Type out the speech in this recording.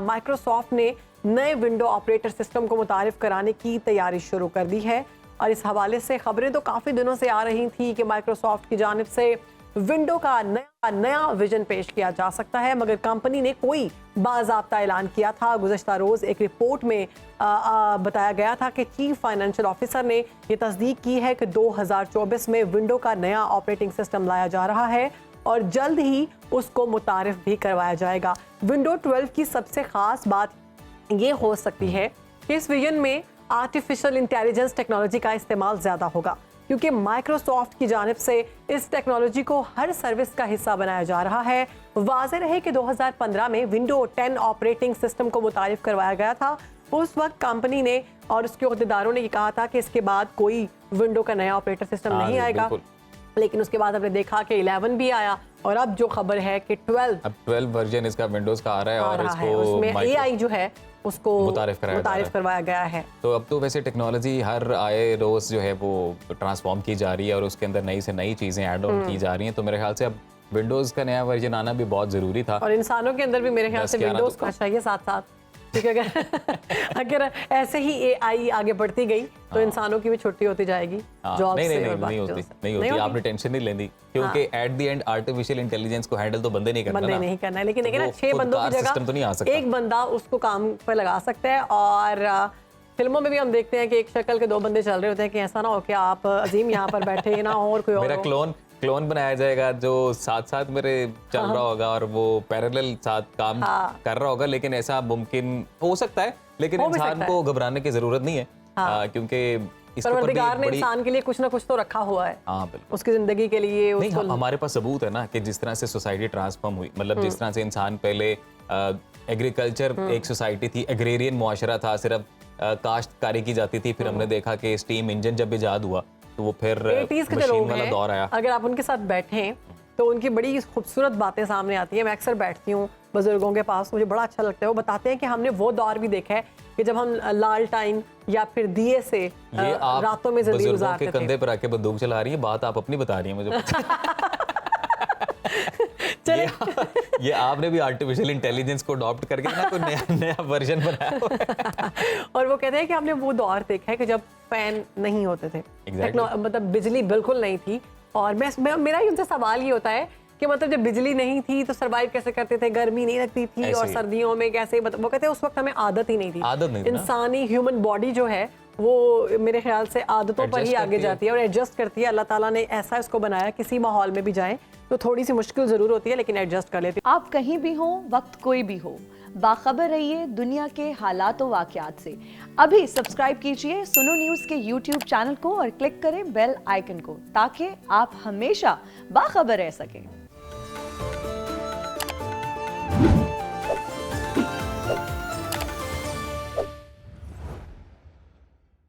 Microsoft ने नए window operator system को मुतारिफ कराने की तैयारी शुरू कर दी है। और इस हवाले से खबरें तो काफ़ी दिनों से आ रही थी कि माइक्रोसॉफ्ट की जानिब से विंडो का नया विजन पेश किया जा सकता है, मगर कंपनी ने कोई बाज़ाब्ता ऐलान किया था। गुज़श्ता रोज़ एक रिपोर्ट में बताया गया था कि चीफ फाइनेंशियल ऑफिसर ने यह तस्दीक की है कि 2024 में विंडो का नया ऑपरेटिंग सिस्टम लाया जा रहा है और जल्द ही उसको मुतारिफ भी करवाया जाएगा। विंडो 12 की सबसे ख़ास बात ये हो सकती है कि इस विजन में आर्टिफिशियल इंटेलिजेंस टेक्नोलॉजी का इस्तेमाल ज़्यादा होगा, क्योंकि माइक्रोसॉफ्ट की जानिब से इस टेक्नोलॉजी को हर सर्विस का हिस्सा बनाया जा रहा है। वाज़ेह रहे कि 2015 में विंडो 10 ऑपरेटिंग सिस्टम को मुतारिफ करवाया गया था। उस वक्त कंपनी ने और उसके अहदेदारों ने ये कहा था कि इसके बाद कोई विंडो का नया ऑपरेटर सिस्टम नहीं आएगा, लेकिन उसके बाद हमने देखा कि 11 भी आया और अब जो खबर है कि 12 वर्जन इसका विंडोज का आ रहा है और इसको उसमें AI जो है उसको मुतारिफ करवाया गया है। तो अब तो वैसे टेक्नोलॉजी हर आए रोज जो है वो ट्रांसफॉर्म की जा रही है और उसके अंदर नई से नई चीजें ऐड ऑन की जा रही हैं। तो मेरे ख्याल से अब विंडोज का नया वर्जन आना भी बहुत जरूरी था और इंसानों के अंदर भी मेरे ख्याल से विंडोज का चाहिए साथ साथ, क्योंकि अगर ऐसे ही AI आगे बढ़ती गई तो इंसानों की भी छुट्टी होती जाएगी जॉब से। नहीं होती आपने टेंशन नहीं लेनी, क्योंकि at the end artificial intelligence को हैंडल तो बंदे नहीं करना है, लेकिन देखिए ना 6 बंदों की जगह एक बंदा उसको काम पर लगा सकता है। और फिल्मों में भी हम देखते हैं कि एक शक्ल के 2 बंदे चल रहे होते हैं कि ऐसा ना हो कि आप अजीम यहाँ पर बैठे ना हो और कोई और मेरा क्लोन बनाया जाएगा जो साथ साथ मेरे चल रहा होगा और वो पैरेलल साथ काम कर रहा होगा। लेकिन ऐसा मुमकिन हो सकता है, लेकिन इंसान को घबराने की जरूरत नहीं है, क्योंकि परवरदिगार ने इंसान के लिए कुछ ना कुछ तो रखा हुआ है उसकी जिंदगी के लिए। नहीं, हमारे पास सबूत है ना कि जिस तरह से सोसाइटी ट्रांसफॉर्म हुई, मतलब जिस तरह से इंसान पहले एग्रीकल्चर एक सोसाइटी थी, एग्रेरियन मुआशरा था, सिर्फ काश्तकारी की जाती थी। फिर हमने देखा कि स्टीम इंजन जब इजाद हुआ तो वो फिर मशीन वाला दौर आया। अगर आप उनके साथ बैठें तो उनकी बड़ी खूबसूरत बातें सामने आती हैं। मैं अक्सर बैठती हूँ बुजुर्गों के पास, मुझे बड़ा अच्छा लगता है। वो बताते हैं कि हमने वो दौर भी देखा है कि जब हम लालटाइन या फिर दिए से रातों में जिंदगी गुजारते थे। कंधे पर आके बंदूक चला रही है, बात आप अपनी बता रही हैं मुझे। ये आपने भी आर्टिफिशियल इंटेलिजेंस को अडॉप्ट करके ना कोई नया वर्जन बनाया और वो कहते हैं कि हमने वो दौर देखा है कि जब फैन नहीं होते थे, मतलब बिजली बिल्कुल नहीं थी। और मेरा उनसे सवाल ये होता है कि मतलब जब बिजली नहीं थी तो सरवाइव कैसे करते थे, गर्मी नहीं लगती थी और सर्दियों में कैसे, वो कहते हैं उस वक्त हमें आदत ही नहीं थी। इंसानी ह्यूमन बॉडी जो है वो मेरे ख्याल से आदतों पर ही आगे जाती है और एडजस्ट करती है। अल्लाह ताला ने ऐसा इसको बनाया, किसी माहौल में भी जाए तो थोड़ी सी मुश्किल जरूर होती है लेकिन एडजस्ट कर लेती है। आप कहीं भी हो, वक्त कोई भी हो, बाखबर रहिए दुनिया के हालात व वाक़यात से। अभी सब्सक्राइब कीजिए सुनो न्यूज़ के YouTube चैनल को और क्लिक करें बेल आइकन को, ताकि आप हमेशा बाखबर रह सकें।